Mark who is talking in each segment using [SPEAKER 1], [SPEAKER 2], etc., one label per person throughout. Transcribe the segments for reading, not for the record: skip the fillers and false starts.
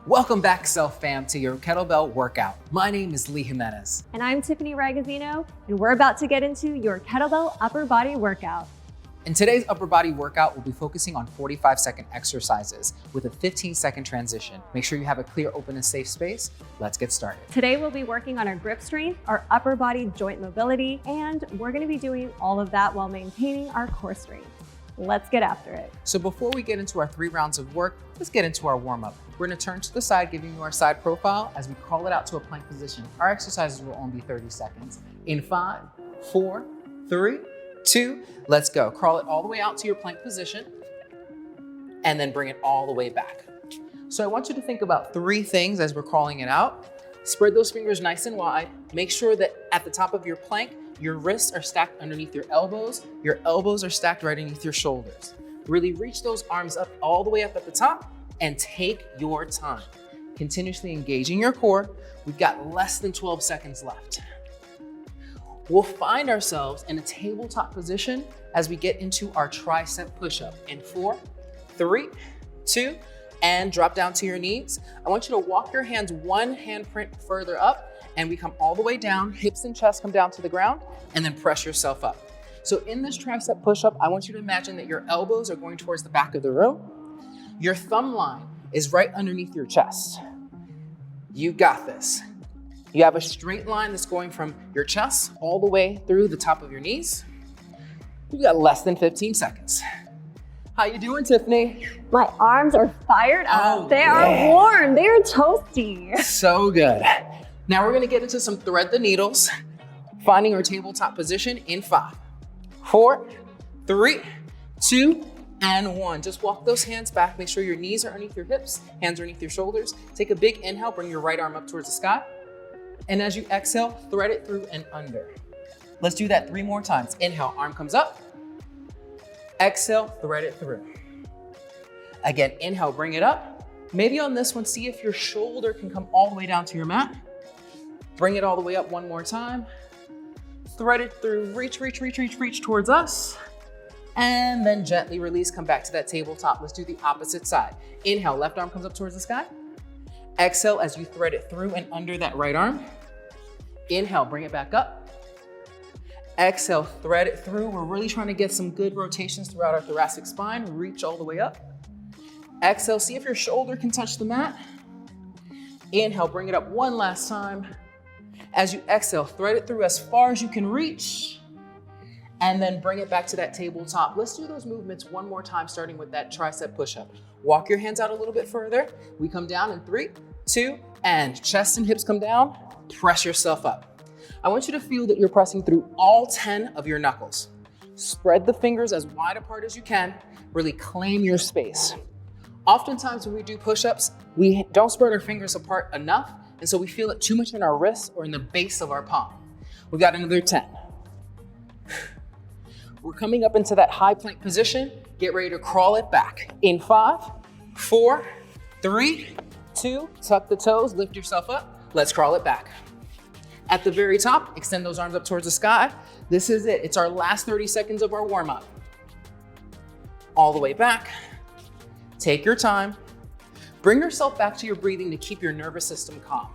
[SPEAKER 1] Welcome back, Self Fam, to your kettlebell workout. My name is Jimenez.
[SPEAKER 2] And I'm Tiffany Ragozzino, and we're about to get into your kettlebell upper body workout.
[SPEAKER 1] In today's upper body workout, we'll be focusing on 45-second exercises with a 15-second transition. Make sure you have a clear, open, and safe space. Let's get started.
[SPEAKER 2] Today, we'll be working on our grip strength, our upper body joint mobility, and we're gonna be doing all of that while maintaining our core strength. Let's get after it.
[SPEAKER 1] So before we get into our 3 rounds of work, let's get into our warm-up. We're gonna turn to the side, giving you our side profile as we crawl it out to a plank position. Our exercises will only be 30 seconds. In 5, 4, 3, 2, let's go. Crawl it all the way out to your plank position and then bring it all the way back. So I want you to think about 3 things as we're crawling it out. Spread those fingers nice and wide. Make sure that at the top of your plank, your wrists are stacked underneath your elbows are stacked right underneath your shoulders. Really reach those arms up all the way up at the top and take your time. Continuously engaging your core. We've got less than 12 seconds left. We'll find ourselves in a tabletop position as we get into our tricep push-up in 4, 3, 2, and drop down to your knees. I want you to walk your hands 1 handprint further up and we come all the way down, hips and chest come down to the ground, and then press yourself up. So in this tricep push-up, I want you to imagine that your elbows are going towards the back of the room. Your thumb line is right underneath your chest. You got this. You have a straight line that's going from your chest all the way through the top of your knees. We've got less than 15 seconds. How you doing, Tiffany?
[SPEAKER 2] My arms are fired up.
[SPEAKER 1] Oh,
[SPEAKER 2] they are warm. They are toasty.
[SPEAKER 1] So good. Now we're gonna get into some thread the needles, finding our tabletop position in 5, 4, 3, 2, and 1. Just walk those hands back. Make sure your knees are underneath your hips, hands are underneath your shoulders. Take a big inhale, bring your right arm up towards the sky. And as you exhale, thread it through and under. Let's do that 3 more times. Inhale, arm comes up. Exhale, thread it through. Again, inhale, bring it up. Maybe on this one, see if your shoulder can come all the way down to your mat. Bring it all the way up 1 more time. Thread it through, reach towards us. And then gently release, come back to that tabletop. Let's do the opposite side. Inhale, left arm comes up towards the sky. Exhale as you thread it through and under that right arm. Inhale, bring it back up. Exhale, thread it through. We're really trying to get some good rotations throughout our thoracic spine. Reach all the way up. Exhale, see if your shoulder can touch the mat. Inhale, bring it up 1 last time. As you exhale, thread it through as far as you can reach, and then bring it back to that tabletop. Let's do those movements 1 more time, starting with that tricep push-up. Walk your hands out a little bit further. We come down in 3, 2, and chest and hips come down. Press yourself up. I want you to feel that you're pressing through all 10 of your knuckles. Spread the fingers as wide apart as you can. Really claim your space. Oftentimes when we do push-ups, we don't spread our fingers apart enough, and so we feel it too much in our wrists or in the base of our palm. We've got another 10. We're coming up into that high plank position. Get ready to crawl it back. In 5, 4, 3, 2, tuck the toes, lift yourself up. Let's crawl it back. At the very top, extend those arms up towards the sky. This is it. It's our last 30 seconds of our warm-up. All the way back. Take your time. Bring yourself back to your breathing to keep your nervous system calm.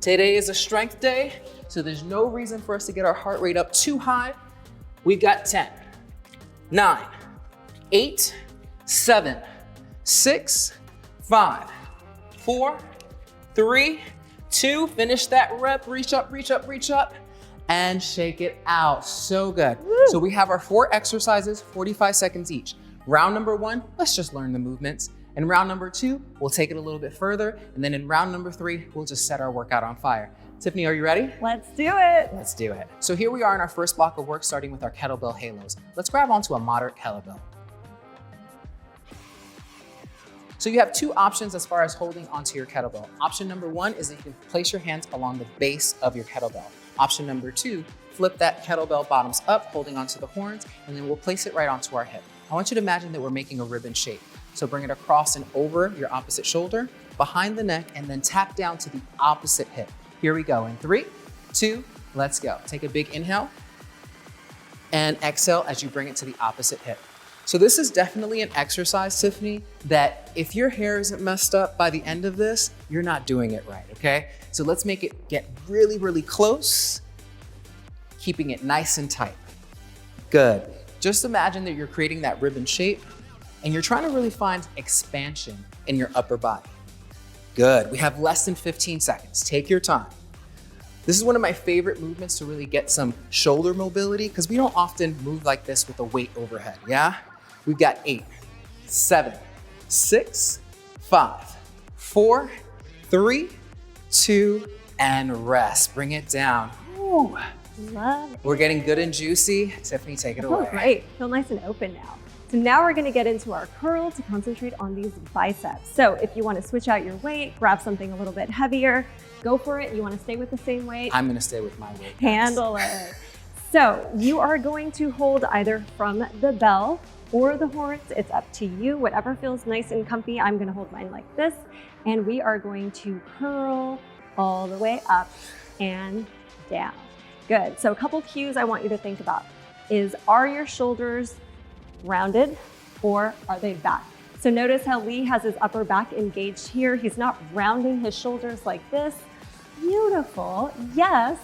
[SPEAKER 1] Today is a strength day, so there's no reason for us to get our heart rate up too high. We've got 10, 9, 8, 7, 6, 5, 4, 3, 2. Finish that rep. Reach up, and shake it out. So good. Woo. So we have our 4 exercises, 45 seconds each. Round number 1, let's just learn the movements. In round number 2, we'll take it a little bit further. And then in round number 3, we'll just set our workout on fire. Tiffany, are you ready?
[SPEAKER 2] Let's do it.
[SPEAKER 1] Let's do it. So here we are in our first block of work, starting with our kettlebell halos. Let's grab onto a moderate kettlebell. So you have 2 options as far as holding onto your kettlebell. Option number 1 is that you can place your hands along the base of your kettlebell. Option number 2, flip that kettlebell bottoms up, holding onto the horns, and then we'll place it right onto our hip. I want you to imagine that we're making a ribbon shape. So bring it across and over your opposite shoulder, behind the neck, and then tap down to the opposite hip. Here we go in 3, 2, let's go. Take a big inhale and exhale as you bring it to the opposite hip. So this is definitely an exercise, Tiffany, that if your hair isn't messed up by the end of this, you're not doing it right, okay? So let's make it get really, really close, keeping it nice and tight. Good. Just imagine that you're creating that ribbon shape and you're trying to really find expansion in your upper body. Good. We have less than 15 seconds. Take your time. This is one of my favorite movements to really get some shoulder mobility because we don't often move like this with a weight overhead, yeah? We've got 8, 7, 6, 5, 4, 3, 2, and rest. Bring it down. Ooh.
[SPEAKER 2] Love it.
[SPEAKER 1] We're getting good and juicy. Tiffany, take it away.
[SPEAKER 2] Oh, great. Feel nice and open now. So now we're gonna get into our curl to concentrate on these biceps. So if you wanna switch out your weight, grab something a little bit heavier, go for it. You wanna stay with the same weight?
[SPEAKER 1] I'm gonna stay with my weight.
[SPEAKER 2] Handle it. So you are going to hold either from the bell or the horns. It's up to you, whatever feels nice and comfy. I'm gonna hold mine like this, and we are going to curl all the way up and down. Good. So a couple cues I want you to think about is, are your shoulders rounded or are they back? So notice how Lee has his upper back engaged here. He's not rounding his shoulders like this. Beautiful. Yes.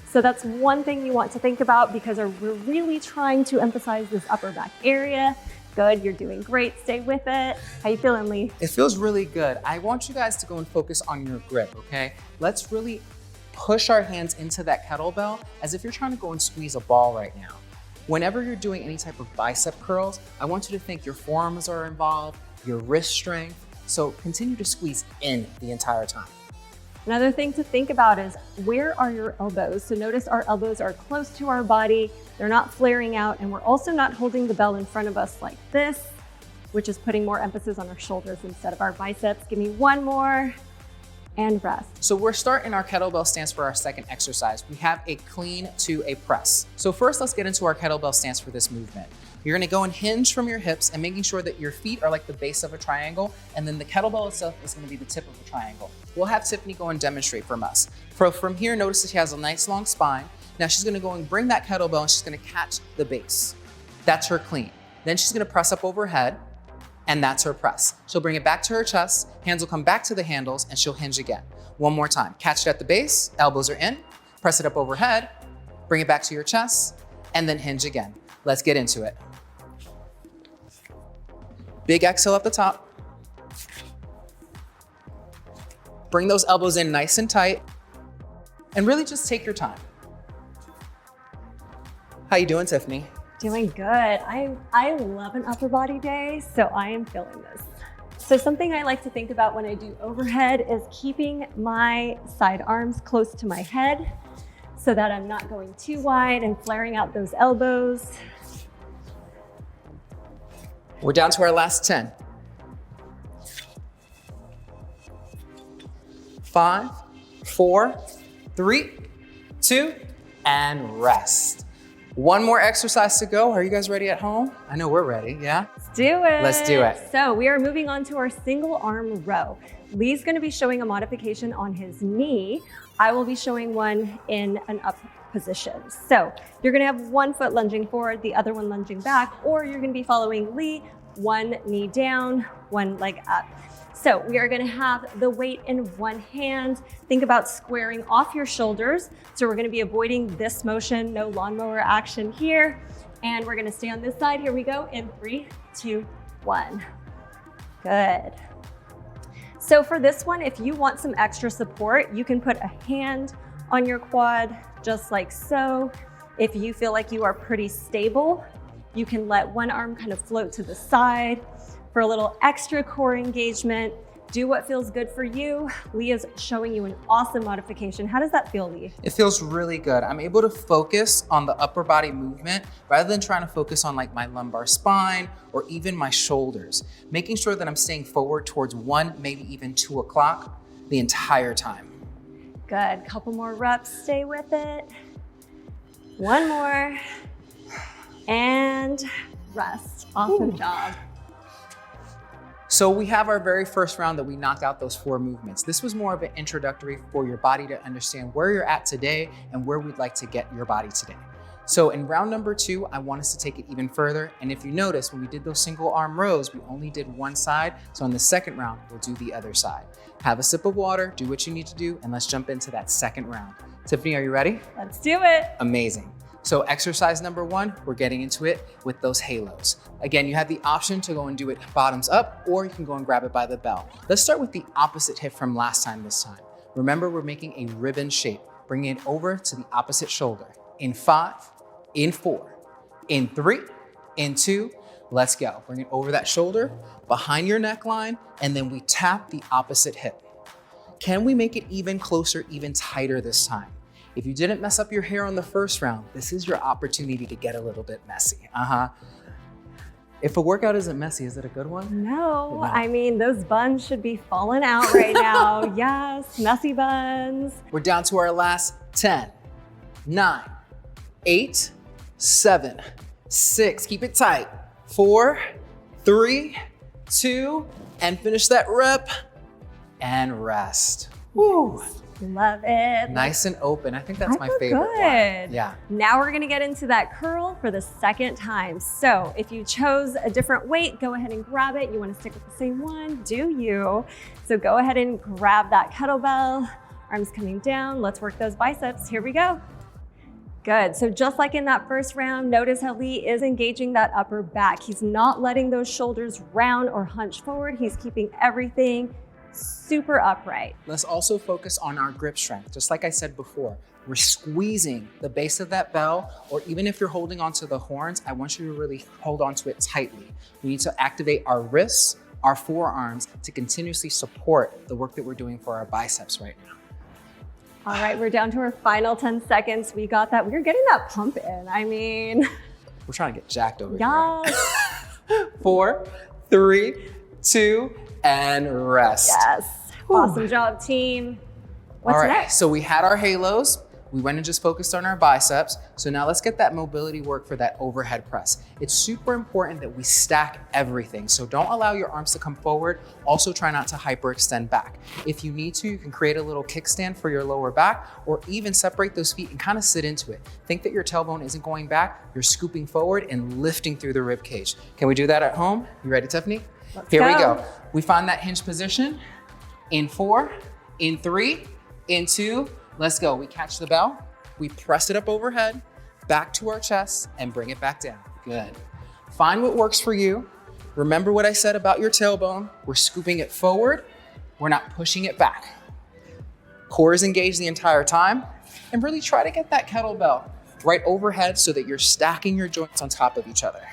[SPEAKER 2] So that's one thing you want to think about because we're really trying to emphasize this upper back area. Good. You're doing great. Stay with it. How you feeling, Lee?
[SPEAKER 1] It feels really good. I want you guys to go and focus on your grip, okay? Let's really push our hands into that kettlebell as if you're trying to go and squeeze a ball right now. Whenever you're doing any type of bicep curls, I want you to think your forearms are involved, your wrist strength. So continue to squeeze in the entire time.
[SPEAKER 2] Another thing to think about is, where are your elbows? So notice our elbows are close to our body. They're not flaring out, and we're also not holding the bell in front of us like this, which is putting more emphasis on our shoulders instead of our biceps. Give me one more. And rest.
[SPEAKER 1] So we're starting our kettlebell stance for our second exercise. We have a clean to a press. So first, let's get into our kettlebell stance for this movement. You're gonna go and hinge from your hips and making sure that your feet are like the base of a triangle, and then the kettlebell itself is gonna be the tip of a triangle. We'll have Tiffany go and demonstrate from us. From here, notice that she has a nice long spine. Now she's gonna go and bring that kettlebell and she's gonna catch the base. That's her clean. Then she's gonna press up overhead, and that's her press. She'll bring it back to her chest, hands will come back to the handles, and she'll hinge again. One more time. Catch it at the base, elbows are in, press it up overhead, bring it back to your chest, and then hinge again. Let's get into it. Big exhale at the top. Bring those elbows in nice and tight, and really just take your time. How you doing, Tiffany?
[SPEAKER 2] Doing good. I love an upper body day, so I am feeling this. So something I like to think about when I do overhead is keeping my side arms close to my head so that I'm not going too wide and flaring out those elbows.
[SPEAKER 1] We're down to our last 10. 5, 4, 3, 2, and rest. One more exercise to go. Are you guys ready at home? I know we're ready, yeah?
[SPEAKER 2] Let's do it.
[SPEAKER 1] Let's do it.
[SPEAKER 2] So we are moving on to our single arm row. Lee's gonna be showing a modification on his knee. I will be showing one in an up position. So you're gonna have one foot lunging forward, the other one lunging back, or you're gonna be following Lee, one knee down, one leg up. So we are gonna have the weight in one hand. Think about squaring off your shoulders. So we're gonna be avoiding this motion, no lawnmower action here. And we're gonna stay on this side. Here we go in 3, 2, 1. Good. So for this one, if you want some extra support, you can put a hand on your quad, just like so. If you feel like you are pretty stable, you can let one arm kind of float to the side. For a little extra core engagement, do what feels good for you. Lee is showing you an awesome modification. How does that feel, Lee?
[SPEAKER 1] It feels really good. I'm able to focus on the upper body movement rather than trying to focus on like my lumbar spine or even my shoulders, making sure that I'm staying forward towards 1, maybe even 2 o'clock the entire time.
[SPEAKER 2] Good, couple more reps, stay with it. One more, and rest. Awesome job.
[SPEAKER 1] So we have our very first round that we knocked out those 4 movements. This was more of an introductory for your body to understand where you're at today and where we'd like to get your body today. So in round number 2, I want us to take it even further. And if you notice, when we did those single arm rows, we only did one side. So in the second round, we'll do the other side. Have a sip of water, do what you need to do, and let's jump into that second round. Tiffany, are you ready?
[SPEAKER 2] Let's do it.
[SPEAKER 1] Amazing. So exercise number 1, we're getting into it with those halos. Again, you have the option to go and do it bottoms up, or you can go and grab it by the bell. Let's start with the opposite hip from last time this time. Remember, we're making a ribbon shape. Bringing it over to the opposite shoulder. In 5, in 4, in 3, in 2, let's go. Bring it over that shoulder, behind your neckline, and then we tap the opposite hip. Can we make it even closer, even tighter this time? If you didn't mess up your hair on the first round, this is your opportunity to get a little bit messy. If a workout isn't messy, is it a good one?
[SPEAKER 2] No, I mean, those buns should be falling out right now. Yes, messy buns.
[SPEAKER 1] We're down to our last 10, 9, 8, 7, 6, keep it tight. 4, 3, 2, and finish that rep and rest. Woo.
[SPEAKER 2] Love it.
[SPEAKER 1] Nice and open. I think that's my favorite one. Yeah.
[SPEAKER 2] Now we're gonna get into that curl for the second time. So if you chose a different weight, go ahead and grab it. You wanna stick with the same one, do you? So go ahead and grab that kettlebell. Arms coming down. Let's work those biceps. Here we go. Good. So just like in that first round, notice how Lee is engaging that upper back. He's not letting those shoulders round or hunch forward. He's keeping everything super upright.
[SPEAKER 1] Let's also focus on our grip strength. Just like I said before, we're squeezing the base of that bell, or even if you're holding onto the horns, I want you to really hold onto it tightly. We need to activate our wrists, our forearms to continuously support the work that we're doing for our biceps right now.
[SPEAKER 2] All right, we're down to our final 10 seconds. We got that. We're getting that pump in. I mean,
[SPEAKER 1] we're trying to get jacked over
[SPEAKER 2] here.
[SPEAKER 1] 4, 3, 2, and rest.
[SPEAKER 2] Yes. Awesome job, team. What's next?
[SPEAKER 1] So we had our halos. We went and just focused on our biceps. So now let's get that mobility work for that overhead press. It's super important that we stack everything. So don't allow your arms to come forward. Also try not to hyperextend back. If you need to, you can create a little kickstand for your lower back, or even separate those feet and kind of sit into it. Think that your tailbone isn't going back. You're scooping forward and lifting through the rib cage. Can we do that at home? You ready, Tiffany? Here we go. We find that hinge position. In 4, in 3, in 2, let's go. We catch the bell, we press it up overhead, back to our chest, and bring it back down. Good. Find what works for you. Remember what I said about your tailbone. We're scooping it forward. We're not pushing it back. Core is engaged the entire time. And really try to get that kettlebell right overhead so that you're stacking your joints on top of each other.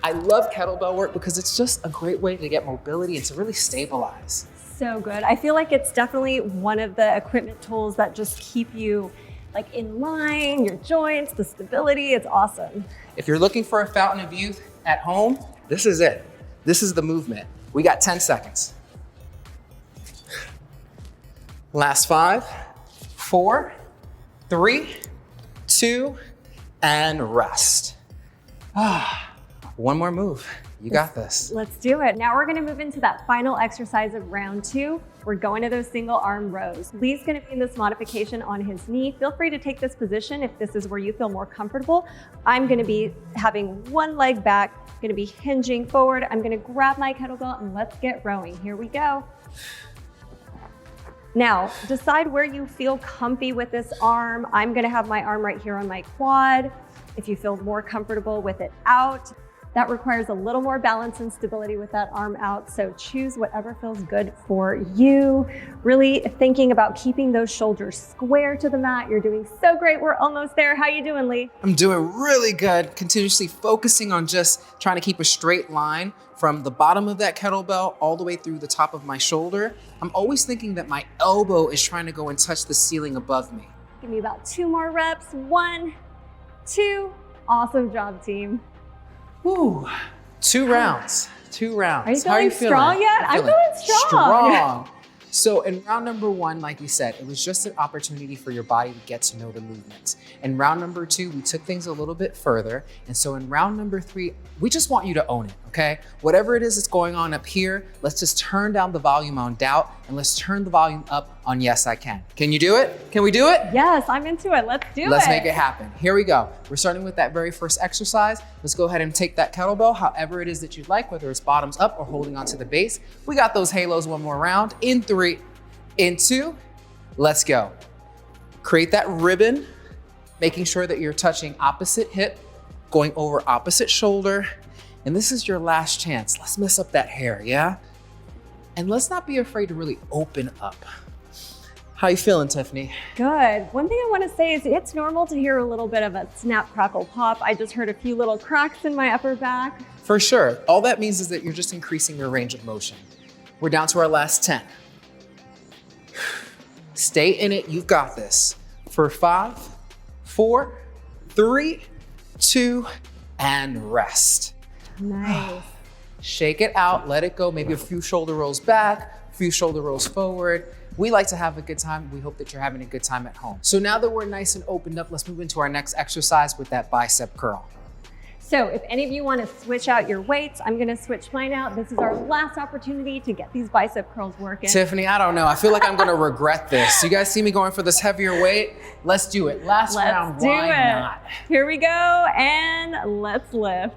[SPEAKER 1] I love kettlebell work because it's just a great way to get mobility and to really stabilize.
[SPEAKER 2] So good. I feel like it's definitely one of the equipment tools that just keep you like in line, your joints, the stability. It's awesome.
[SPEAKER 1] If you're looking for a fountain of youth at home, this is it. This is the movement. We got 10 seconds. Last 5, 4, 3, 2, and rest. One more move. You got this.
[SPEAKER 2] Let's do it. Now we're gonna move into that final exercise of round 2. We're going to those single arm rows. Lee's gonna be in this modification on his knee. Feel free to take this position if this is where you feel more comfortable. I'm gonna be having one leg back, gonna be hinging forward. I'm gonna grab my kettlebell and let's get rowing. Here we go. Now, decide where you feel comfy with this arm. I'm gonna have my arm right here on my quad. If you feel more comfortable with it out, that requires a little more balance and stability with that arm out. So choose whatever feels good for you. Really thinking about keeping those shoulders square to the mat. You're doing so great. We're almost there. How you doing, Lee?
[SPEAKER 1] I'm doing really good. Continuously focusing on just trying to keep a straight line from the bottom of that kettlebell all the way through the top of my shoulder. I'm always thinking that my elbow is trying to go and touch the ceiling above me.
[SPEAKER 2] Give me about 2 more reps. 1, 2. Awesome job, team.
[SPEAKER 1] Woo, 2 rounds, 2 rounds.
[SPEAKER 2] Are you feeling strong yet? I'm feeling strong.
[SPEAKER 1] So in round number 1, like we said, it was just an opportunity for your body to get to know the movements. In round number 2, we took things a little bit further. And so in round number 3, we just want you to own it, okay? Whatever it is that's going on up here, let's just turn down the volume on doubt and let's turn the volume up on yes, I can. Can you do it? Can we do it?
[SPEAKER 2] Yes, I'm into it. Let's do it.
[SPEAKER 1] Let's make it happen. Here we go. We're starting with that very first exercise. Let's go ahead and take that kettlebell, however it is that you'd like, whether it's bottoms up or holding onto the base. We got those halos one more round. In 3, in 2, let's go. Create that ribbon, making sure that you're touching opposite hip, going over opposite shoulder. And this is your last chance. Let's mess up that hair, yeah? And let's not be afraid to really open up. How you feeling, Tiffany?
[SPEAKER 2] Good. One thing I want to say is it's normal to hear a little bit of a snap, crackle, pop. I just heard a few little cracks in my upper back.
[SPEAKER 1] For sure. All that means is that you're just increasing your range of motion. We're down to our last 10. Stay in it. You've got this. For 5, 4, 3, 2, and rest.
[SPEAKER 2] Nice.
[SPEAKER 1] Shake it out, let it go. Maybe a few shoulder rolls back, a few shoulder rolls forward. We like to have a good time. We hope that you're having a good time at home. So now that we're nice and opened up, let's move into our next exercise with that bicep curl.
[SPEAKER 2] So if any of you want to switch out your weights, I'm going to switch mine out. This is our last opportunity to get these bicep curls working.
[SPEAKER 1] Tiffany, I don't know. I feel like I'm going to regret this. You guys see me going for this heavier weight? Let's do it. Last round, why not?
[SPEAKER 2] Here we go, and let's lift.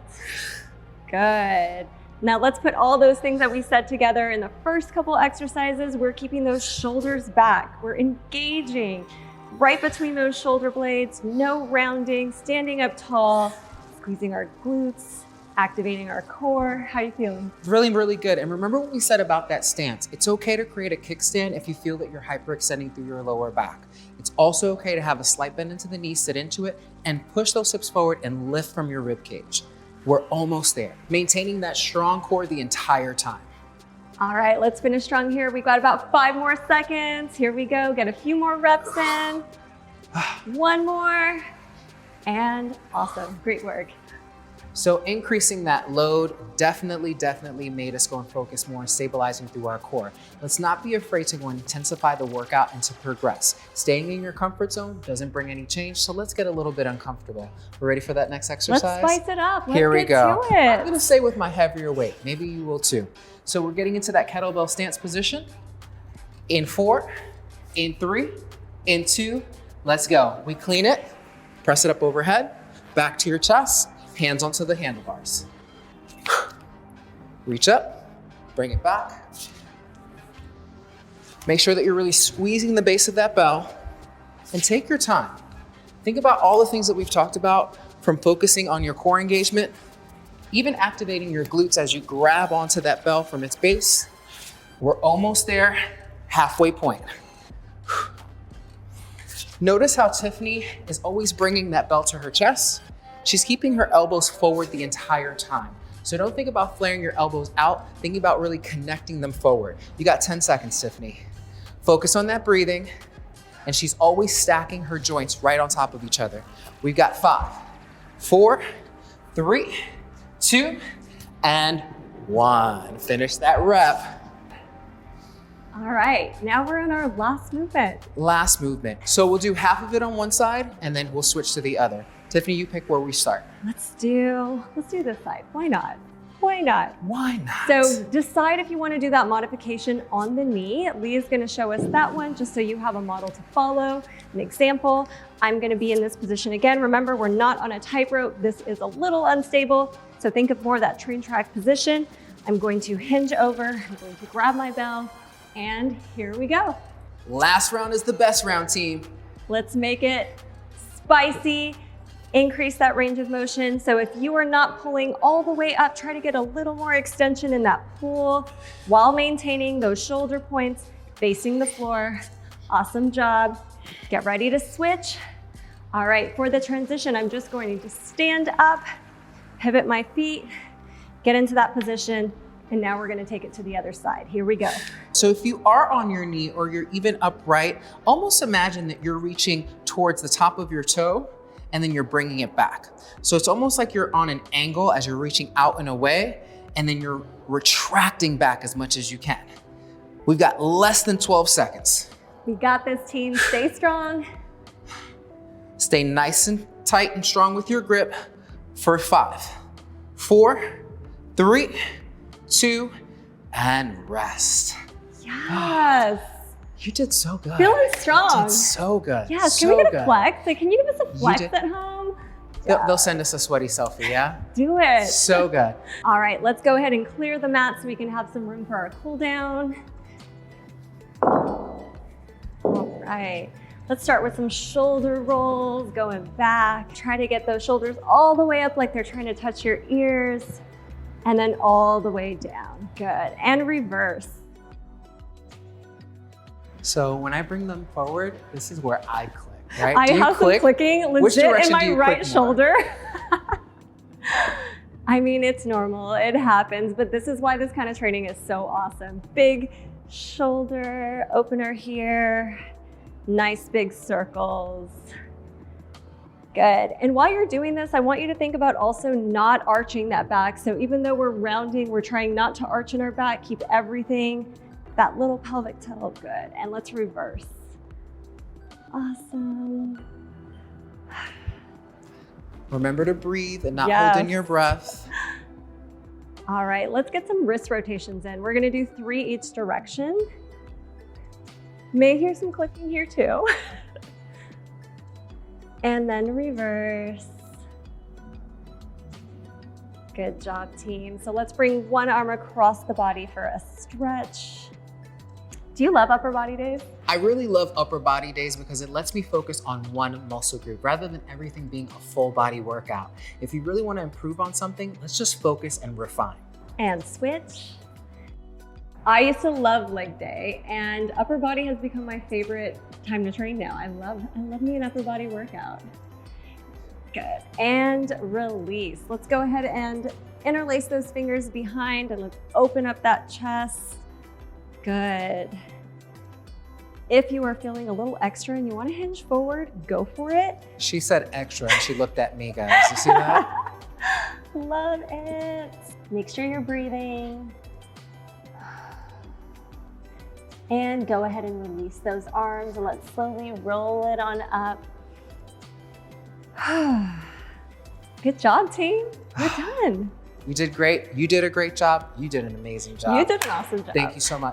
[SPEAKER 2] Good. Now let's put all those things that we said together in the first couple exercises. We're keeping those shoulders back. We're engaging right between those shoulder blades, no rounding, standing up tall, squeezing our glutes, activating our core. How are you feeling?
[SPEAKER 1] Really, really good. And remember what we said about that stance. It's okay to create a kickstand if you feel that you're hyperextending through your lower back. It's also okay to have a slight bend into the knee, sit into it, and push those hips forward and lift from your rib cage. We're almost there. Maintaining that strong core the entire time.
[SPEAKER 2] All right, let's finish strong here. We've got about 5 more seconds. Here we go. Get a few more reps in. 1 more. And awesome. Great work.
[SPEAKER 1] So increasing that load definitely made us go and focus more on stabilizing through our core. Let's not be afraid to go and intensify the workout and to progress. Staying in your comfort zone doesn't bring any change, so let's get a little bit uncomfortable. We're ready for that next exercise?
[SPEAKER 2] Let's spice it up.
[SPEAKER 1] Here we go.
[SPEAKER 2] To it.
[SPEAKER 1] I'm gonna stay with my heavier weight. Maybe you will too. So we're getting into that kettlebell stance position. In 4, in 3, in 2, let's go. We clean it, press it up overhead, back to your chest, hands onto the handlebars. Reach up, bring it back. Make sure that you're really squeezing the base of that bell and take your time. Think about all the things that we've talked about, from focusing on your core engagement, even activating your glutes as you grab onto that bell from its base. We're almost there, halfway point. Notice how Tiffany is always bringing that bell to her chest. She's keeping her elbows forward the entire time. So don't think about flaring your elbows out, think about really connecting them forward. You got 10 seconds, Tiffany. Focus on that breathing, and she's always stacking her joints right on top of each other. We've got 5, 4, 3, 2, and 1. Finish that rep.
[SPEAKER 2] All right, now we're on our last movement.
[SPEAKER 1] Last movement. So we'll do half of it on one side, and then we'll switch to the other. Tiffany, you pick where we start.
[SPEAKER 2] Let's do this side. Why not? Why not?
[SPEAKER 1] Why not?
[SPEAKER 2] So decide if you want to do that modification on the knee. Lee is going to show us that one just so you have a model to follow, an example. I'm going to be in this position again. Remember, we're not on a tightrope. This is a little unstable. So think of more of that train track position. I'm going to hinge over. I'm going to grab my bell, and here we go.
[SPEAKER 1] Last round is the best round, team.
[SPEAKER 2] Let's make it spicy. Increase that range of motion. So if you are not pulling all the way up, try to get a little more extension in that pull while maintaining those shoulder points facing the floor. Awesome job. Get ready to switch. All right, for the transition, I'm just going to stand up, pivot my feet, get into that position, and now we're gonna take it to the other side. Here we go.
[SPEAKER 1] So if you are on your knee or you're even upright, almost imagine that you're reaching towards the top of your toe and then you're bringing it back. So it's almost like you're on an angle as you're reaching out and away, and then you're retracting back as much as you can. We've got less than 12 seconds.
[SPEAKER 2] We got this, team. Stay strong.
[SPEAKER 1] Stay nice and tight and strong with your grip for 5, 4, 3, 2, and rest.
[SPEAKER 2] Yes.
[SPEAKER 1] You did so good.
[SPEAKER 2] Feeling strong.
[SPEAKER 1] You did so good.
[SPEAKER 2] Yes,
[SPEAKER 1] so
[SPEAKER 2] can we get
[SPEAKER 1] good.
[SPEAKER 2] a flex? Like, can you give us a flex
[SPEAKER 1] did.
[SPEAKER 2] at home?
[SPEAKER 1] They'll send us a sweaty selfie, yeah?
[SPEAKER 2] Do it.
[SPEAKER 1] So good.
[SPEAKER 2] All right, let's go ahead and clear the mat so we can have some room for our cool down. All right, let's start with some shoulder rolls, going back. Try to get those shoulders all the way up like they're trying to touch your ears, and then all the way down. Good, and reverse.
[SPEAKER 1] So when I bring them forward, this is where I click. Right?
[SPEAKER 2] I have some clicking legit in my right shoulder. I mean, it's normal, it happens, but this is why this kind of training is so awesome. Big shoulder opener here, nice big circles. Good, and while you're doing this, I want you to think about also not arching that back. So even though we're rounding, we're trying not to arch in our back, keep everything, that little pelvic tilt, good. And let's reverse. Awesome.
[SPEAKER 1] Remember to breathe and not hold in your breath.
[SPEAKER 2] All right, let's get some wrist rotations in. We're gonna do 3 each direction. May hear some clicking here too. And then reverse. Good job, team. So let's bring one arm across the body for a stretch. Do you love upper body days?
[SPEAKER 1] I really love upper body days because it lets me focus on one muscle group rather than everything being a full body workout. If you really want to improve on something, let's just focus and refine.
[SPEAKER 2] And switch. I used to love leg day, and upper body has become my favorite time to train now. I love me an upper body workout. Good, and release. Let's go ahead and interlace those fingers behind and let's open up that chest. Good. If you are feeling a little extra and you want to hinge forward, go for it.
[SPEAKER 1] She said extra and she looked at me, guys. You see that?
[SPEAKER 2] Love it. Make sure you're breathing. And go ahead and release those arms and let's slowly roll it on up. Good job, team. We're done.
[SPEAKER 1] You did great. You did a great job. You did an amazing job.
[SPEAKER 2] You did an awesome job.
[SPEAKER 1] Thank you so much.